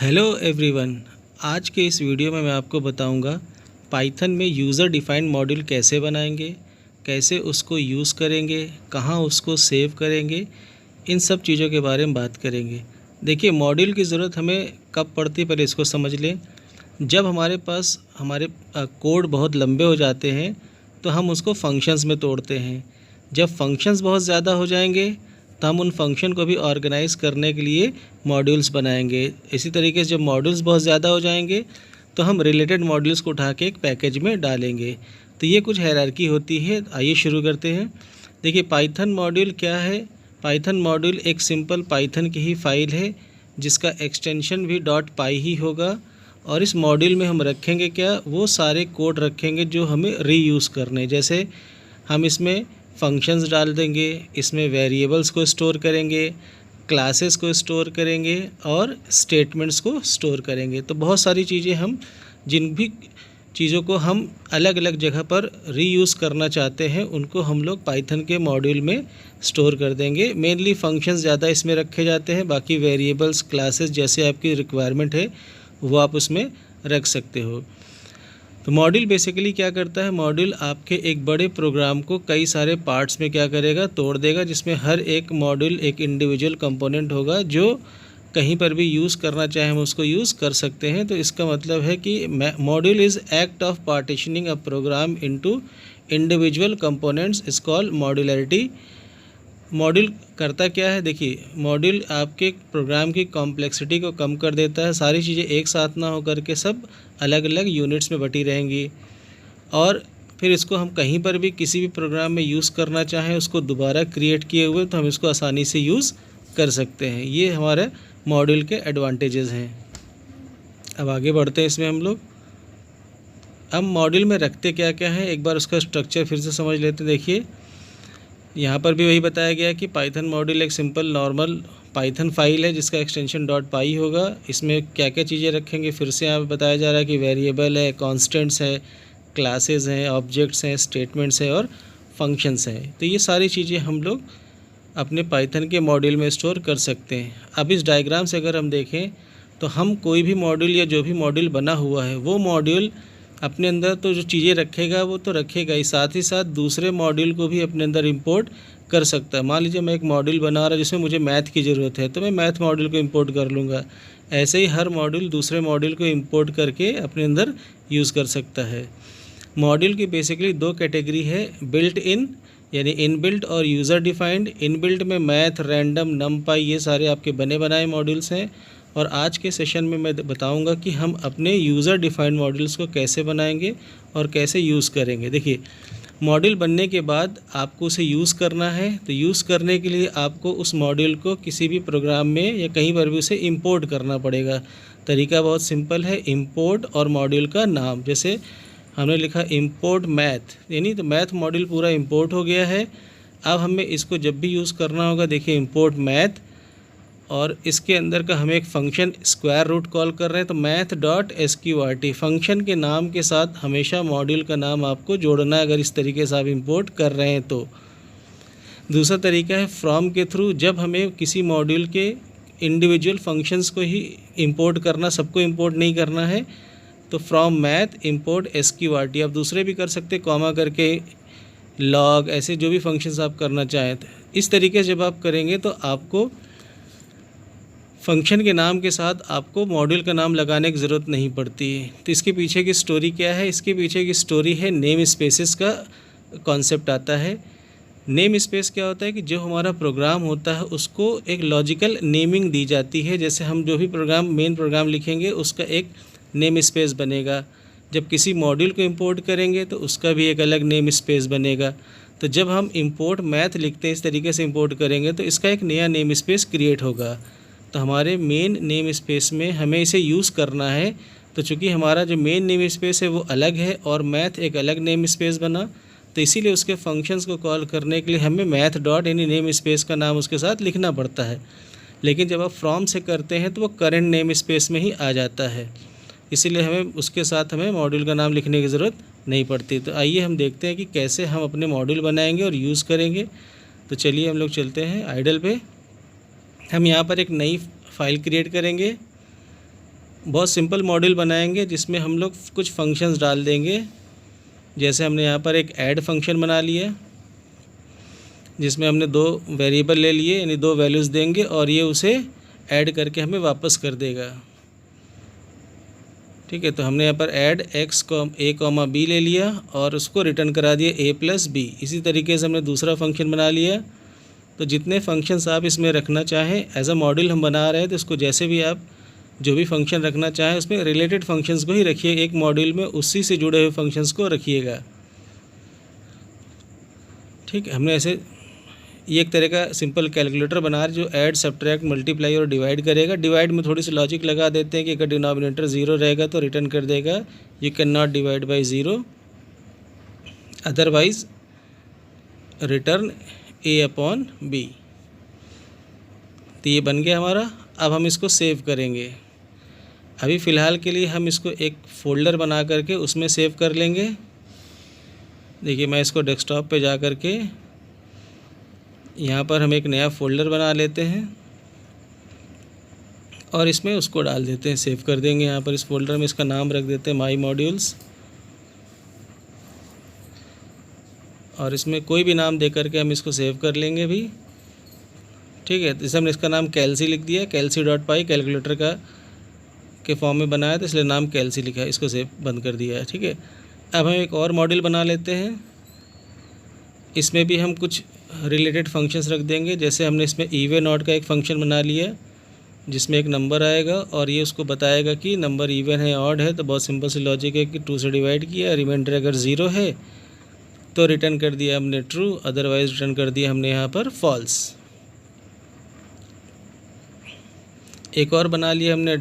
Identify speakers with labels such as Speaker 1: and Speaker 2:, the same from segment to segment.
Speaker 1: Hello everyone. आज के इस वीडियो में मैं आपको बताऊंगा पाइथन में यूज़र डिफाइंड मॉड्यूल कैसे बनाएंगे, कैसे उसको यूज़ करेंगे, कहाँ उसको सेव करेंगे, इन सब चीज़ों के बारे में बात करेंगे। देखिए, मॉड्यूल की ज़रूरत हमें कब पड़ती है, पहले इसको समझ लें। जब हमारे पास हमारे कोड बहुत लंबे हो जाते हैं तो हम उसको फंक्शंस में तोड़ते हैं। जब फंक्शंस बहुत ज़्यादा हो जाएंगे तो हम उन फंक्शन को भी ऑर्गेनाइज़ करने के लिए मॉड्यूल्स बनाएंगे। इसी तरीके से जब मॉड्यूल्स बहुत ज़्यादा हो जाएंगे तो हम रिलेटेड मॉड्यूल्स को उठा के एक पैकेज में डालेंगे। तो ये कुछ हायरार्की होती है। आइए शुरू करते हैं। देखिए, पाइथन मॉड्यूल क्या है। पाइथन मॉड्यूल एक सिंपल पाइथन की ही फाइल है जिसका एक्सटेंशन भी .py ही होगा। और इस मॉड्यूल में हम रखेंगे क्या, वो सारे कोड रखेंगे जो हमें रीयूज़ करने। जैसे हम इसमें फंक्शंस डाल देंगे, इसमें वेरिएबल्स को स्टोर करेंगे, क्लासेस को स्टोर करेंगे और स्टेटमेंट्स को स्टोर करेंगे। तो बहुत सारी चीज़ें हम जिन भी चीज़ों को हम अलग अलग जगह पर रीयूज़ करना चाहते हैं उनको हम लोग पाइथन के मॉड्यूल में स्टोर कर देंगे। मेनली फंक्शंस ज़्यादा इसमें रखे जाते हैं, बाकी वेरिएबल्स, क्लासेस जैसे आपकी रिक्वायरमेंट है वो आप उसमें रख सकते हो। तो मॉड्यूल बेसिकली क्या करता है, मॉड्यूल आपके एक बड़े प्रोग्राम को कई सारे पार्ट्स में क्या करेगा, तोड़ देगा, जिसमें हर एक मॉड्यूल एक इंडिविजुअल कंपोनेंट होगा जो कहीं पर भी यूज़ करना चाहे हम उसको यूज़ कर सकते हैं। तो इसका मतलब है कि module is act of partitioning a programme into individual components is called modularity. Module करता क्या है, देखिए, मॉड्यूल आपके प्रोग्राम की कॉम्प्लेक्सिटी को कम कर देता है। सारी चीज़ें एक साथ ना होकर के सब अलग अलग यूनिट्स में बटी रहेंगी और फिर इसको हम कहीं पर भी किसी भी प्रोग्राम में यूज़ करना चाहें उसको दोबारा क्रिएट किए हुए तो हम इसको आसानी से यूज़ कर सकते हैं। ये हमारे मॉड्यूल के एडवांटेजेस हैं। अब आगे बढ़ते हैं इसमें हम लोग। अब मॉड्यूल में रखते क्या क्या है, एक बार उसका स्ट्रक्चर फिर से समझ लेते हैं। देखिए, यहाँ पर भी वही बताया गया कि पाइथन मॉड्यूल एक सिंपल नॉर्मल पाइथन फाइल है जिसका एक्सटेंशन .py होगा। इसमें क्या क्या चीज़ें रखेंगे फिर से यहाँ पे बताया जा रहा है कि वेरिएबल है, कॉन्स्टेंट्स है, क्लासेस हैं, ऑब्जेक्ट्स हैं, स्टेटमेंट्स हैं और फंक्शंस हैं। तो ये सारी चीज़ें हम लोग अपने पाइथन के मॉड्यूल में स्टोर कर सकते हैं। अब इस डायग्राम से अगर हम देखें तो हम कोई भी मॉड्यूल या जो भी मॉड्यूल बना हुआ है वो मॉड्यूल अपने अंदर तो जो चीज़ें रखेगा वो तो रखेगा ही, साथ ही साथ दूसरे मॉड्यूल को भी अपने अंदर इंपोर्ट कर सकता है। मान लीजिए मैं एक मॉड्यूल बना रहा जिसमें मुझे मैथ की ज़रूरत है तो मैं मैथ मॉड्यूल को इंपोर्ट कर लूँगा। ऐसे ही हर मॉड्यूल दूसरे मॉड्यूल को इंपोर्ट करके अपने अंदर यूज़ कर सकता है। मॉड्यूल की बेसिकली दो कैटेगरी है, बिल्ट इन यानी इनबिल्ट और यूज़र डिफाइंड। इनबिल्ट में मैथ, रैंडम, नमपाई ये सारे आपके बने बनाए मॉड्यूल्स हैं। और आज के सेशन में मैं बताऊंगा कि हम अपने यूज़र डिफाइंड मॉड्यूल्स को कैसे बनाएंगे और कैसे यूज़ करेंगे। देखिए, मॉड्यूल बनने के बाद आपको उसे यूज़ करना है। तो यूज़ करने के लिए आपको उस मॉड्यूल को किसी भी प्रोग्राम में या कहीं पर भी उसे इंपोर्ट करना पड़ेगा। तरीका बहुत सिंपल है, इंपोर्ट और मॉड्यूल का नाम। जैसे हमने लिखा इंपोर्ट मैथ, यानी तो मैथ मॉड्यूल पूरा इंपोर्ट हो गया है। अब हमें इसको जब भी यूज़ करना होगा, देखिए इंपोर्ट मैथ, और इसके अंदर का हमें एक फ़ंक्शन स्क्वायर रूट कॉल कर रहे हैं तो math.sqrt फंक्शन के नाम के साथ हमेशा मॉड्यूल का नाम आपको जोड़ना है अगर इस तरीके से आप इंपोर्ट कर रहे हैं तो। दूसरा तरीका है फ्रॉम के थ्रू। जब हमें किसी मॉड्यूल के इंडिविजुअल फंक्शंस को ही इंपोर्ट करना, सबको इंपोर्ट नहीं करना है, तो फ्रॉम मैथ इंपोर्ट sqrt। आप दूसरे भी कर सकते, कॉमा करके, लॉग, ऐसे जो भी फंक्शंस आप करना चाहें। इस तरीके से जब आप करेंगे तो आपको फंक्शन के नाम के साथ आपको मॉड्यूल का नाम लगाने की ज़रूरत नहीं पड़ती है। तो इसके पीछे की स्टोरी क्या है, इसके पीछे की स्टोरी है नेम स्पेसेस का कॉन्सेप्ट आता है। नेम स्पेस क्या होता है कि जो हमारा प्रोग्राम होता है उसको एक लॉजिकल नेमिंग दी जाती है। जैसे हम जो भी प्रोग्राम, मेन प्रोग्राम लिखेंगे उसका एक नेम स्पेस बनेगा। जब किसी मॉड्यूल को इंपोर्ट करेंगे तो उसका भी एक अलग नेम स्पेस बनेगा। तो जब हम इंपोर्ट मैथ लिखते हैं, इस तरीके से इंपोर्ट करेंगे तो इसका एक नया नेम स्पेस क्रिएट होगा। तो हमारे मेन नेम स्पेस में हमें इसे यूज़ करना है। तो चूँकि हमारा जो मेन नेम स्पेस है वो अलग है और मैथ एक अलग नेम स्पेस बना, तो इसीलिए उसके फंक्शंस को कॉल करने के लिए हमें मैथ डॉट यानी नेम स्पेस का नाम उसके साथ लिखना पड़ता है। लेकिन जब आप फ्रॉम से करते हैं तो वो करंट नेम स्पेस में ही आ जाता है, इसीलिए हमें उसके साथ हमें मॉड्यूल का नाम लिखने की ज़रूरत नहीं पड़ती। तो आइए हम देखते हैं कि कैसे हम अपने मॉड्यूल बनाएंगे और यूज़ करेंगे। तो चलिए हम लोग चलते हैं आइडल पे। हम यहाँ पर एक नई फाइल क्रिएट करेंगे। बहुत सिंपल मॉड्यूल बनाएंगे जिसमें हम लोग कुछ फंक्शंस डाल देंगे। जैसे हमने यहाँ पर एक ऐड फंक्शन बना लिया जिसमें हमने 2 वेरिएबल ले लिए, यानी 2 वैल्यूज़ देंगे और ये उसे ऐड करके हमें वापस कर देगा। ठीक है, तो हमने यहाँ पर ऐड x a, b ले लिया और उसको रिटर्न करा दिया a + b। इसी तरीके से हमने दूसरा फंक्शन बना लिया। तो जितने फंक्शंस आप इसमें रखना चाहें, एज अ मॉड्यूल हम बना रहे हैं तो इसको जैसे भी आप जो भी फंक्शन रखना चाहें उसमें रिलेटेड फंक्शंस को ही रखिए, एक मॉड्यूल में उसी से जुड़े हुए फंक्शंस को रखिएगा। ठीक है, हमने ऐसे ये एक तरह का सिंपल कैलकुलेटर बना रहे जो ऐड, सब्ट्रैक्ट, मल्टीप्लाई और डिवाइड करेगा। डिवाइड में थोड़ी सी लॉजिक लगा देते हैं कि अगर डिनोमिनेटर 0 रहेगा तो रिटर्न कर देगा you can not divide by 0, otherwise return a/b। तो ये बन गया हमारा। अब हम इसको सेव करेंगे। अभी फ़िलहाल के लिए हम इसको एक फ़ोल्डर बना करके उसमें सेव कर लेंगे। देखिए, मैं इसको डेस्कटॉप पे जा कर के यहाँ पर हम एक नया फ़ोल्डर बना लेते हैं और इसमें उसको डाल देते हैं, सेव कर देंगे। यहाँ पर इस फोल्डर में इसका नाम रख देते हैं माई मॉड्यूल्स, और इसमें कोई भी नाम दे करके हम इसको सेव कर लेंगे भी। ठीक है, जैसे हमने इसका नाम कैल्सी लिख दिया, calc.py कैलकुलेटर का के फॉर्म में बनाया तो इसलिए नाम कैल्सी लिखा है, इसको सेव बंद कर दिया है। ठीक है, अब हम एक और मॉड्यूल बना लेते हैं। इसमें भी हम कुछ रिलेटेड फंक्शंस रख देंगे। जैसे हमने इसमें इवन ऑड का एक फ़ंक्शन बना लिया जिसमें एक नंबर आएगा और ये उसको बताएगा कि नंबर इवन है ऑड है। तो बहुत सिंपल सी लॉजिक है कि 2 से डिवाइड किया, रिमाइंडर अगर 0 है तो रिटर्न कर दिया हमने ट्रू, अदरवाइज रिटर्न कर दिया हमने यहाँ पर फॉल्स। एक और बना लिया हमने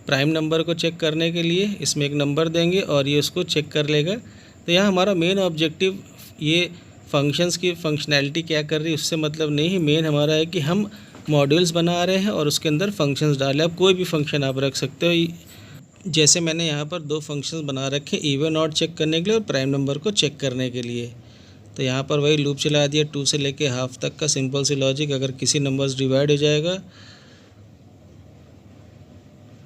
Speaker 1: प्राइम नंबर को चेक करने के लिए। इसमें एक नंबर देंगे और ये उसको चेक कर लेगा। तो यहाँ हमारा मेन ऑब्जेक्टिव ये फंक्शंस की फंक्शनैलिटी क्या कर रही है उससे मतलब नहीं है। मेन हमारा है कि हम मॉड्यूल्स बना रहे हैं और उसके अंदर फंक्शंस डाले। अब कोई भी फंक्शन आप रख सकते हो। जैसे मैंने यहाँ पर 2 फंक्शंस बना रखे, इवन ऑड चेक करने के लिए और प्राइम नंबर को चेक करने के लिए। तो यहाँ पर वही लूप चला दिया 2 से लेके हाफ तक का सिंपल सी लॉजिक। अगर किसी नंबर से डिवाइड हो जाएगा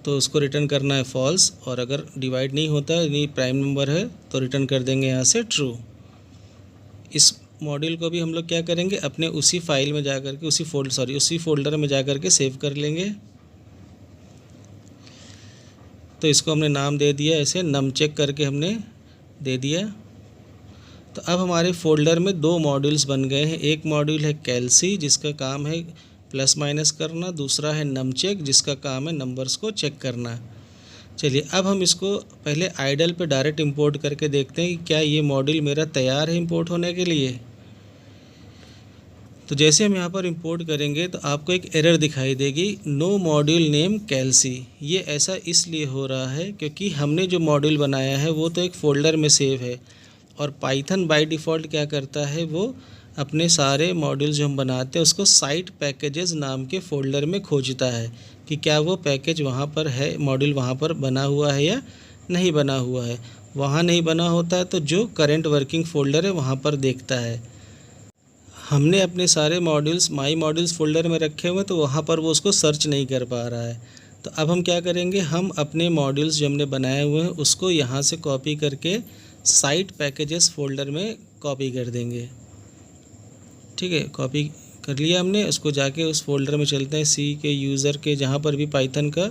Speaker 1: तो उसको रिटर्न करना है फॉल्स, और अगर डिवाइड नहीं होता है यानी प्राइम नंबर है तो रिटर्न कर देंगे यहाँ से ट्रू। इस मॉड्यूल को भी हम लोग क्या करेंगे, अपने उसी फाइल में जा कर के उसी फोल्डर में जा कर के सेव कर लेंगे। तो इसको हमने नाम दे दिया ऐसे नम चेक करके हमने दे दिया। तो अब हमारे फोल्डर में 2 मॉड्यूल्स बन गए हैं। एक मॉड्यूल है कैल्सी जिसका काम है प्लस माइनस करना, दूसरा है नम चेक जिसका काम है नंबर्स को चेक करना। चलिए, अब हम इसको पहले आइडल पे डायरेक्ट इंपोर्ट करके देखते हैं कि क्या ये मॉड्यूल मेरा तैयार है इंपोर्ट होने के लिए। तो जैसे हम यहाँ पर इंपोर्ट करेंगे तो आपको एक एरर दिखाई देगी, नो मॉड्यूल नेम कैल्सी। ये ऐसा इसलिए हो रहा है क्योंकि हमने जो मॉड्यूल बनाया है वो तो एक फ़ोल्डर में सेव है, और पाइथन बाय डिफ़ॉल्ट क्या करता है, वो अपने सारे मॉड्यूल जो हम बनाते हैं उसको साइट पैकेजेस नाम के फ़ोल्डर में खोजता है कि क्या वो पैकेज वहाँ पर है, मॉड्यूल वहाँ पर बना हुआ है या नहीं बना हुआ है। वहाँ नहीं बना होता है तो जो करंट वर्किंग फ़ोल्डर है वहाँ पर देखता है। हमने अपने सारे मॉड्यूल्स माई मॉड्यूल्स फ़ोल्डर में रखे हुए तो वहाँ पर वो उसको सर्च नहीं कर पा रहा है। तो अब हम क्या करेंगे, हम अपने मॉड्यूल्स जो हमने बनाए हुए हैं उसको यहाँ से कॉपी करके साइट पैकेजेस फ़ोल्डर में कॉपी कर देंगे। ठीक है, कॉपी कर लिया हमने। उसको जाके उस फोल्डर में चलते हैं, सी के यूज़र के जहाँ पर भी पाइथन का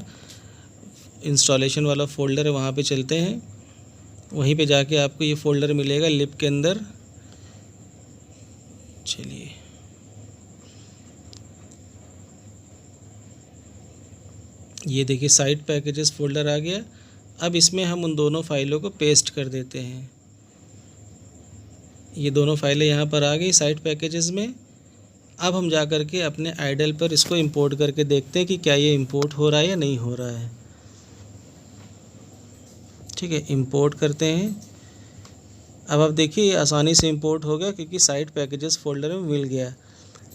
Speaker 1: इंस्टॉलेशन वाला फ़ोल्डर है वहाँ पे चलते हैं। वहीं पे जाके आपको ये फ़ोल्डर मिलेगा लिब के अंदर। चलिए, ये देखिए साइट पैकेजेस फ़ोल्डर आ गया। अब इसमें हम उन दोनों फाइलों को पेस्ट कर देते हैं। ये दोनों फाइलें यहाँ पर आ गई साइट पैकेजेस में। अब हम जा कर के अपने आइडल पर इसको इंपोर्ट करके देखते हैं कि क्या ये इंपोर्ट हो रहा है या नहीं हो रहा है। ठीक है, इंपोर्ट करते हैं। अब आप देखिए ये आसानी से इंपोर्ट हो गया क्योंकि साइट पैकेजेस फ़ोल्डर में मिल गया।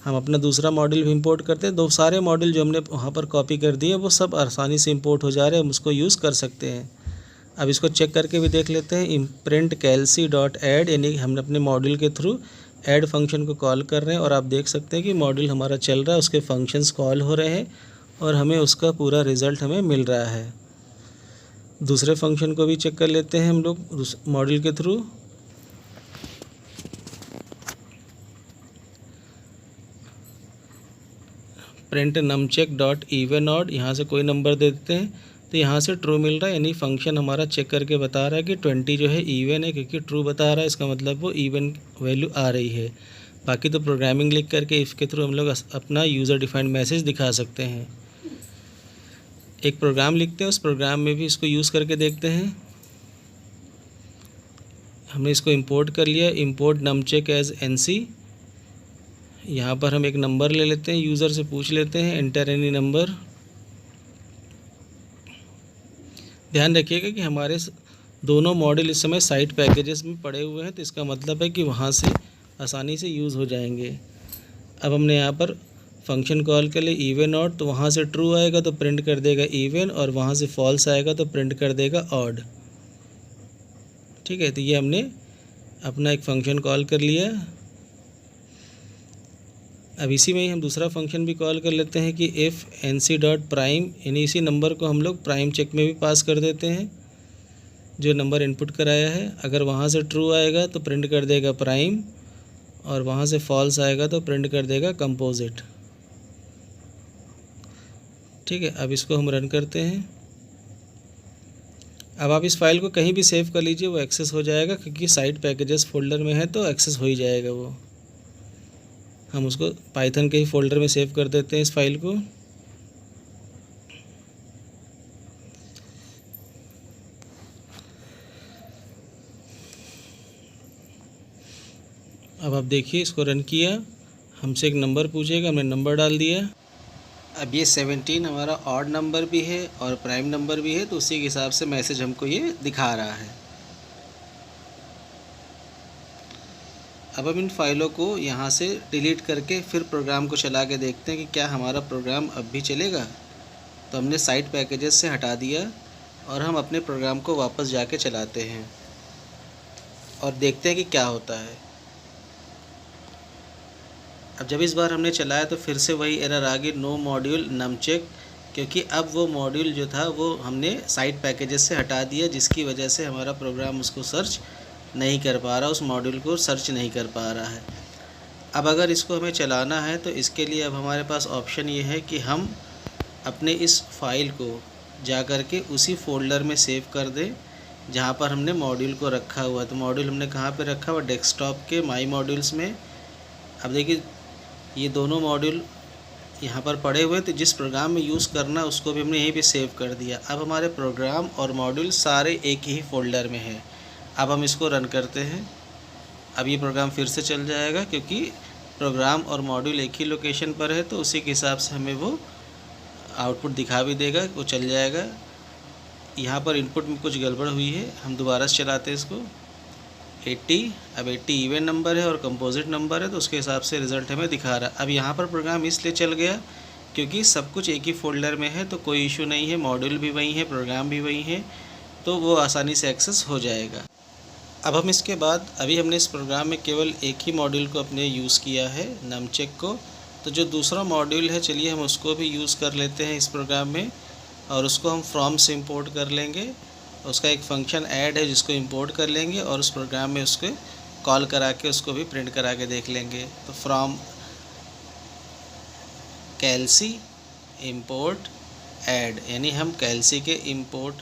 Speaker 1: हम अपना दूसरा मॉड्यूल भी इंपोर्ट करते हैं। 2 सारे मॉड्यूल जो हमने वहाँ पर कॉपी कर दिए वो सब आसानी से इंपोर्ट हो जा रहे हैं, हम उसको यूज़ कर सकते हैं। अब इसको चेक करके भी देख लेते हैं। प्रिंट कैल्सी डॉट ऐड, यानी हमने अपने मॉड्यूल के थ्रू ऐड फंक्शन को कॉल कर रहे हैं और आप देख सकते हैं कि मॉड्यूल हमारा चल रहा है, उसके फंक्शंस कॉल हो रहे हैं और हमें उसका पूरा रिज़ल्ट हमें मिल रहा है। दूसरे फंक्शन को भी चेक कर लेते हैं हम लोग मॉड्यूल के through. Print num check dot even odd, यहाँ से कोई नंबर दे देते हैं तो यहाँ से ट्रू मिल रहा है, यानी फंक्शन हमारा चेक करके बता रहा है कि 20 जो है इवन है, क्योंकि ट्रू बता रहा है, इसका मतलब वो इवन वैल्यू आ रही है। बाकी तो प्रोग्रामिंग लिख करके इफ़ के थ्रू हम लोग अपना यूज़र डिफाइंड मैसेज दिखा सकते हैं। एक प्रोग्राम लिखते हैं, उस प्रोग्राम में भी इसको यूज़ करके देखते हैं। हमने इसको इंपोर्ट कर लिया, इंपोर्ट नमचेक एज NC। यहाँ पर हम एक नंबर ले लेते हैं, यूज़र से पूछ लेते हैं एंटर एनी नंबर। ध्यान रखिएगा कि हमारे दोनों मॉडल इस समय साइट पैकेजेस में पड़े हुए हैं, तो इसका मतलब है कि वहाँ से आसानी से यूज़ हो जाएंगे। अब हमने यहाँ पर फंक्शन कॉल कर लिए इवन ऑड, तो वहाँ से ट्रू आएगा तो प्रिंट कर देगा इवन, और वहाँ से फॉल्स आएगा तो प्रिंट कर देगा ऑड। ठीक है, तो ये हमने अपना एक फंक्शन कॉल कर लिया। अब इसी में ही हम दूसरा फंक्शन भी कॉल कर लेते हैं कि इफ़ NC डॉट प्राइम, यानी इसी नंबर को हम लोग प्राइम चेक में भी पास कर देते हैं, जो नंबर इनपुट कराया है। अगर वहाँ से ट्रू आएगा तो प्रिंट कर देगा प्राइम, और वहाँ से फॉल्स आएगा तो प्रिंट कर देगा कंपोजिट। ठीक है, अब इसको हम रन करते हैं। अब आप इस फाइल को कहीं भी सेव कर लीजिए, वो एक्सेस हो जाएगा, क्योंकि साइट पैकेजेस फोल्डर में है तो एक्सेस हो ही जाएगा वो। हम उसको पाइथन के ही फोल्डर में सेव कर देते हैं इस फाइल को। अब आप देखिए, इसको रन किया, हमसे एक नंबर पूछेगा, हमने नंबर डाल दिया। अब ये 17 हमारा ऑड नंबर भी है और प्राइम नंबर भी है, तो उसी के हिसाब से मैसेज हमको ये दिखा रहा है। अब हम इन फाइलों को यहाँ से डिलीट करके फिर प्रोग्राम को चला के देखते हैं कि क्या हमारा प्रोग्राम अब भी चलेगा। तो हमने साइट पैकेजेस से हटा दिया और हम अपने प्रोग्राम को वापस जाके चलाते हैं और देखते हैं कि क्या होता है। अब जब इस बार हमने चलाया तो फिर से वही एरर आ गई, नो मॉड्यूल नमचेक, क्योंकि अब वो मॉड्यूल जो था वो हमने साइट पैकेजेस से हटा दिया, जिसकी वजह से हमारा प्रोग्राम उसको सर्च नहीं कर पा रहा, उस मॉड्यूल को सर्च नहीं कर पा रहा है। अब अगर इसको हमें चलाना है तो इसके लिए अब हमारे पास ऑप्शन ये है कि हम अपने इस फाइल को जा कर के उसी फोल्डर में सेव कर दें जहाँ पर हमने मॉड्यूल को रखा हुआ है। तो मॉड्यूल हमने कहाँ पे रखा हुआ, डेस्कटॉप के माई मॉड्यूल्स में। अब देखिए, ये दोनों मॉड्यूल यहाँ पर पड़े हुए, तो जिस प्रोग्राम में यूज़ करना उसको भी हमने यहीं पे सेव कर दिया। अब हमारे प्रोग्राम और मॉड्यूल सारे एक ही फोल्डर में है। अब हम इसको रन करते हैं। अब ये प्रोग्राम फिर से चल जाएगा, क्योंकि प्रोग्राम और मॉड्यूल एक ही लोकेशन पर है, तो उसी के हिसाब से हमें वो आउटपुट दिखा भी देगा, वो चल जाएगा। यहाँ पर इनपुट में कुछ गड़बड़ हुई है, हम दोबारा से चलाते हैं इसको। 80, अब 80 इवन नंबर है और कंपोजिट नंबर है, तो उसके हिसाब से रिज़ल्ट हमें दिखा रहा है। अब यहाँ पर प्रोग्राम इसलिए चल गया क्योंकि सब कुछ एक ही फोल्डर में है, तो कोई इशू नहीं है, मॉड्यूल भी वही है, प्रोग्राम भी वही है, तो वो आसानी से एक्सेस हो जाएगा। अब हम इसके बाद, अभी हमने इस प्रोग्राम में केवल एक ही मॉड्यूल को अपने यूज़ किया है, नमचेक को, तो जो दूसरा मॉड्यूल है चलिए हम उसको भी यूज़ कर लेते हैं इस प्रोग्राम में, और उसको हम फ्रॉम से इंपोर्ट कर लेंगे। उसका एक फंक्शन ऐड है जिसको इंपोर्ट कर लेंगे और उस प्रोग्राम में उसको कॉल करा के उसको भी प्रिंट करा के देख लेंगे। तो फ्रॉम कैलसी इंपोर्ट ऐड, यानी हम कैलसी के इंपोर्ट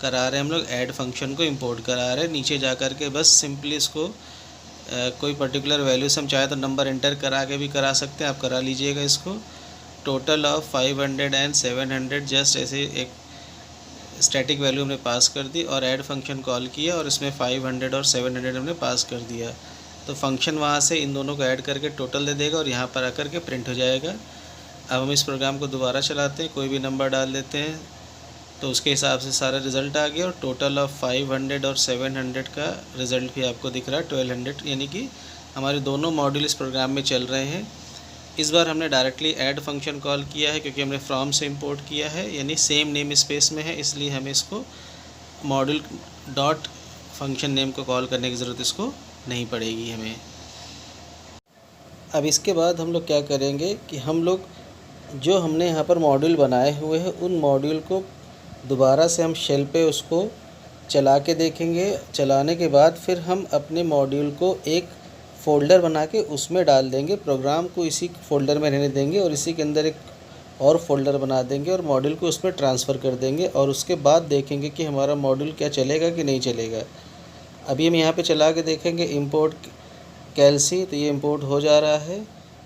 Speaker 1: करा रहे हैं, हम लोग ऐड फंक्शन को इंपोर्ट करा रहे हैं। नीचे जा कर के बस सिंपली इसको कोई पर्टिकुलर वैल्यू से हम चाहे तो नंबर एंटर करा के भी करा सकते हैं, आप करा लीजिएगा इसको। टोटल ऑफ 500 एंड 700, जस्ट ऐसे एक स्टैटिक वैल्यू हमने पास कर दी और ऐड फंक्शन कॉल किया और इसमें 500 और 700 हमने पास कर दिया। तो फंक्शन वहाँ से इन दोनों को ऐड करके टोटल दे देगा और यहाँ पर आकर के प्रिंट हो जाएगा। अब हम इस प्रोग्राम को दोबारा चलाते हैं, कोई भी नंबर डाल देते हैं, तो उसके हिसाब से सारा रिज़ल्ट आ गया और टोटल ऑफ 500 और 700 का रिज़ल्ट भी आपको दिख रहा है 1200, यानी कि हमारे दोनों मॉड्यूल इस प्रोग्राम में चल रहे हैं। इस बार हमने डायरेक्टली ऐड फंक्शन कॉल किया है क्योंकि हमने फ्रॉम से इंपोर्ट किया है, यानी सेम नेम स्पेस में है, इसलिए हमें इसको मॉड्यूल डॉट फंक्शन नेम को कॉल करने की ज़रूरत इसको नहीं पड़ेगी हमें। अब इसके बाद हम लोग क्या करेंगे कि हम लोग जो हमने यहाँ पर मॉड्यूल बनाए हुए हैं उन मॉड्यूल को दोबारा से हम शेल पे उसको चला के देखेंगे। चलाने के बाद फिर हम अपने मॉड्यूल को एक फ़ोल्डर बना के उसमें डाल देंगे, प्रोग्राम को इसी फ़ोल्डर में रहने देंगे और इसी के अंदर एक और फ़ोल्डर बना देंगे और मॉड्यूल को उसमें ट्रांसफ़र कर देंगे और उसके बाद देखेंगे कि हमारा मॉड्यूल क्या चलेगा कि नहीं चलेगा। अभी हम यहाँ पे चला के देखेंगे इंपोर्ट कैलसी, तो ये इंपोर्ट हो जा रहा है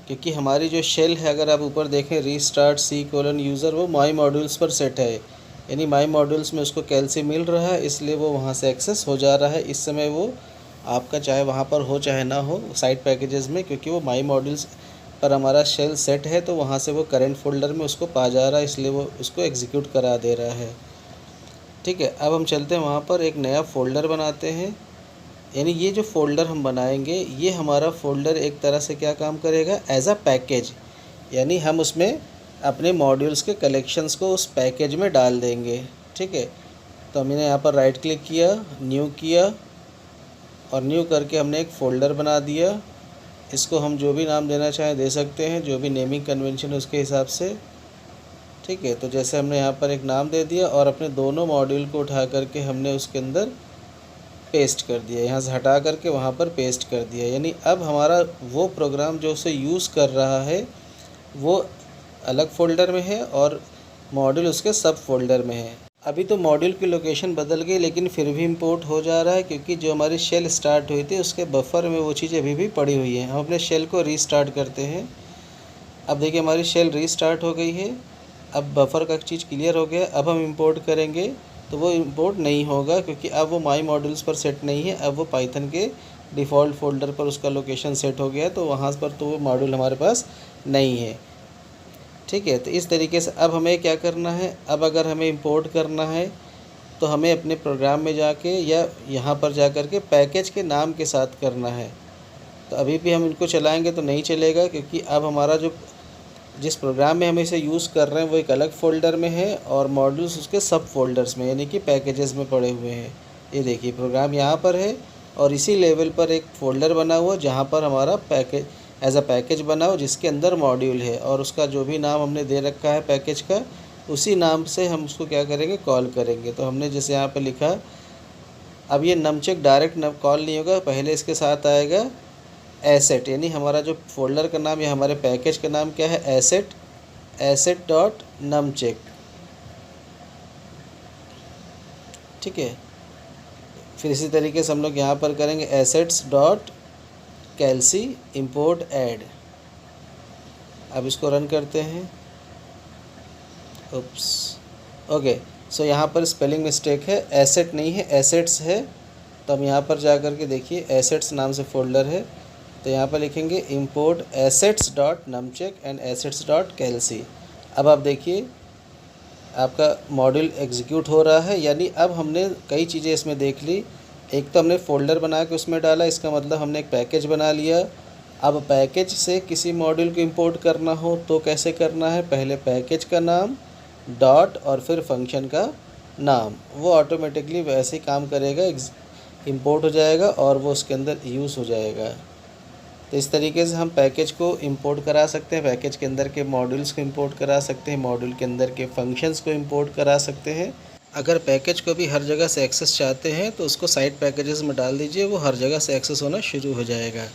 Speaker 1: क्योंकि हमारी जो शेल है, अगर आप ऊपर देखें रीस्टार्ट C:\यूज़र, वो माई मॉड्यूल्स पर सेट है, यानी माई मॉड्यूल्स में उसको कैलसी मिल रहा है, इसलिए वो वहाँ से एक्सेस हो जा रहा है। इस समय वो आपका चाहे वहाँ पर हो चाहे ना हो साइड पैकेजेस में, क्योंकि वो माई मॉड्यूल्स पर हमारा शेल सेट है तो वहाँ से वो करंट फ़ोल्डर में उसको पा जा रहा है, इसलिए वो उसको एग्जीक्यूट करा दे रहा है। ठीक है, अब हम चलते हैं वहाँ पर एक नया फ़ोल्डर बनाते हैं। यानी ये जो फ़ोल्डर हम बनाएंगे, ये हमारा फ़ोल्डर एक तरह से क्या काम करेगा, एज अ पैकेज, यानी हम उसमें अपने मॉड्यूल्स के कलेक्शंस को उस पैकेज में डाल देंगे। ठीक है, तो हमने यहाँ पर राइट क्लिक किया, न्यू किया और न्यू करके हमने एक फ़ोल्डर बना दिया। इसको हम जो भी नाम देना चाहें दे सकते हैं, जो भी नेमिंग कन्वेंशन उसके हिसाब से। ठीक है, तो जैसे हमने यहाँ पर एक नाम दे दिया और अपने दोनों मॉड्यूल को उठा करके हमने उसके अंदर पेस्ट कर दिया, यहाँ से हटा करके वहाँ पर पेस्ट कर दिया। यानी अब हमारा वो प्रोग्राम जो उसे यूज़ कर रहा है वो अलग फ़ोल्डर में है और मॉड्यूल उसके सब फ़ोल्डर में है। अभी तो मॉड्यूल की लोकेशन बदल गई, लेकिन फिर भी इंपोर्ट हो जा रहा है क्योंकि जो हमारी शेल स्टार्ट हुई थी उसके बफर में वो चीज़ अभी भी पड़ी हुई है। हम अपने शेल को रीस्टार्ट करते हैं। अब देखिए हमारी शेल रीस्टार्ट हो गई है, अब बफर का चीज़ क्लियर हो गया। अब हम इंपोर्ट करेंगे तो वो इंपोर्ट नहीं होगा क्योंकि अब वो माई मॉड्यूल्स पर सेट नहीं है, अब वो पाइथन के डिफ़ॉल्ट फ़ोल्डर पर उसका लोकेशन सेट हो गया है, तो वहाँ पर तो वो मॉड्यूल हमारे पास नहीं है। ठीक है, तो इस तरीके से अब हमें क्या करना है, अब अगर हमें इंपोर्ट करना है तो हमें अपने प्रोग्राम में जाके या यहाँ पर जा कर के पैकेज के नाम के साथ करना है। तो अभी भी हम इनको चलाएंगे तो नहीं चलेगा क्योंकि अब हमारा जो जिस प्रोग्राम में हम इसे यूज़ कर रहे हैं वो एक अलग फ़ोल्डर में है और मॉड्यूल्स उसके सब फ़ोल्डर्स में, यानी कि पैकेजेस में पड़े हुए हैं। ये देखिए प्रोग्राम यहाँ पर है और इसी लेवल पर एक फ़ोल्डर बना हुआ जहाँ पर हमारा पैकेज एज अ पैकेज बना हो जिसके अंदर मॉड्यूल है और उसका जो भी नाम हमने दे रखा है पैकेज का, उसी नाम से हम उसको क्या करेंगे, कॉल करेंगे। तो हमने जैसे यहाँ पे लिखा, अब ये नमचेक डायरेक्ट कॉल नहीं होगा, पहले इसके साथ आएगा एसेट, यानी हमारा जो फ़ोल्डर का नाम या हमारे पैकेज का नाम क्या है, एसेट डॉट नमचेक। ठीक है, फिर इसी तरीके से हम लोग यहाँ पर करेंगे एसेट्स डॉट कैलसी इंपोर्ट ऐड। अब इसको रन करते हैं। उप्स, ओके, सो यहाँ पर स्पेलिंग मिस्टेक है, एसेट नहीं है एसेट्स है। तो हम यहाँ पर जा कर के देखिए एसेट्स नाम से फ़ोल्डर है, तो यहाँ पर लिखेंगे import assets dot num check and assets dot calc. अब आप देखिए आपका मॉड्यूल एग्जीक्यूट हो रहा है, यानी अब हमने कई चीज़ें इसमें देख ली। एक तो हमने फ़ोल्डर बना के उसमें डाला, इसका मतलब हमने एक पैकेज बना लिया। अब पैकेज से किसी मॉड्यूल को इंपोर्ट करना हो तो कैसे करना है, पहले पैकेज का नाम डॉट और फिर फंक्शन का नाम, वो ऑटोमेटिकली वैसे ही काम करेगा, इंपोर्ट हो जाएगा और वो उसके अंदर यूज़ हो जाएगा। तो इस तरीके से हम पैकेज को इंपोर्ट करा सकते हैं, पैकेज के अंदर के मॉड्यूल्स को इंपोर्ट करा सकते हैं, मॉड्यूल के अंदर के फंक्शंस को इंपोर्ट करा सकते हैं। अगर पैकेज को भी हर जगह से एक्सेस चाहते हैं तो उसको साइड पैकेजेस में डाल दीजिए, वो हर जगह से एक्सेस होना शुरू हो जाएगा।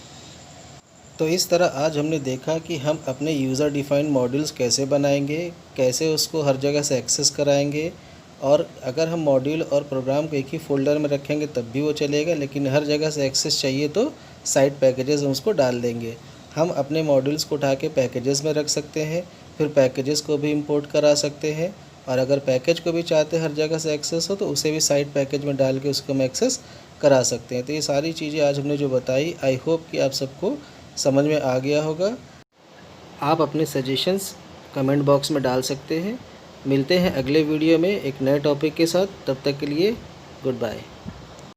Speaker 1: तो इस तरह आज हमने देखा कि हम अपने यूज़र डिफाइंड मॉड्यूल्स कैसे बनाएंगे, कैसे उसको हर जगह से एक्सेस कराएंगे, और अगर हम मॉड्यूल और प्रोग्राम को एक ही फ़ोल्डर में रखेंगे तब भी वो चलेगा, लेकिन हर जगह से एक्सेस चाहिए तो साइड पैकेजेस हम उसको डाल देंगे। हम अपने मॉड्यूल्स को उठा के पैकेजेस में रख सकते हैं, फिर पैकेजेस को भी इंपोर्ट करा सकते हैं, और अगर पैकेज को भी चाहते हैं हर जगह से एक्सेस हो तो उसे भी साइड पैकेज में डाल के उसको हम एक्सेस करा सकते हैं। तो ये सारी चीज़ें आज हमने जो बताई, आई होप कि आप सबको समझ में आ गया होगा। आप अपने सजेशंस कमेंट बॉक्स में डाल सकते हैं। मिलते हैं अगले वीडियो में एक नए टॉपिक के साथ, तब तक के लिए गुड बाय।